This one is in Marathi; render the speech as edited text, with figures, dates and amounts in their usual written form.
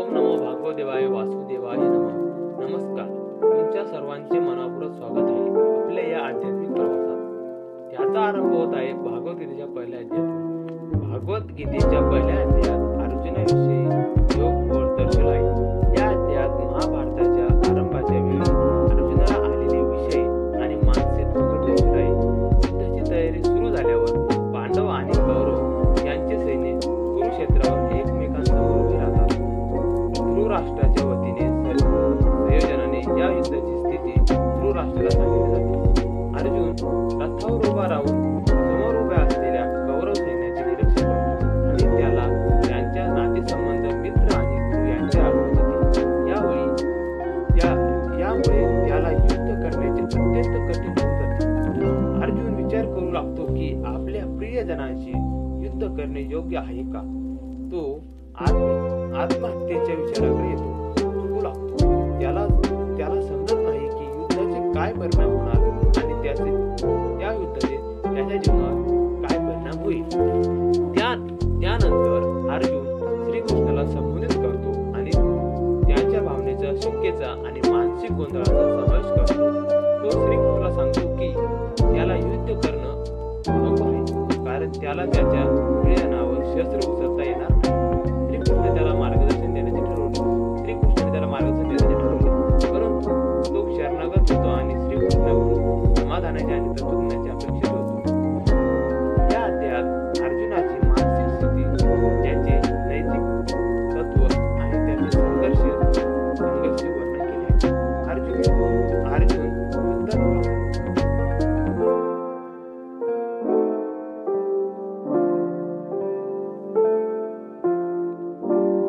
ओम नमो भागवदेवाय वासुदेवाय नमः. नमस्कार. तुमच्या सर्वांचे मनपूर्वक स्वागत आहे आपल्या या आध्यात्मिक प्रवासात. त्याचा आरंभ होत आहे भागवतगीतेच्या पहिल्या अध्यायातून. भागवतगीतेच्या पहिल्या अध्यायात अर्जुनाविषयी योग बोध दर्शवला आहे. या अध्यायात महाभारताच्या आरंभाच्या वेळी अर्जुनाला आलेले विषय आणि मानसिक संकट दर्शवले आहे. युद्धाची तयारी सुरू झाल्यावर पांडव आणि कौरव यांचे सैन्य कुरुक्षेत्रावर एकमेकांसमोर उभे राहतात. धृतराष्ट्राच्या वतीने संयोजनाने या युद्धाची स्थिती धृतराष्ट्राला सांगितली जाते. अर्जुन रथावर उभा राहून समोर उभ्या असलेल्या कौरव सैन्याचे निरीक्षण करतो आणि त्याला त्यांच्या नातेसंबंध मित्र आणि गुरु यांचे आठवण येते. यामुळे त्याला युद्ध करण्याचे अत्यंत कठीण होत जाते. अर्जुन विचार करू लागतो की आपल्या प्रियजनांशी युद्ध करणे योग्य आहे का. तो आत्महत्येच्या विचाराकडे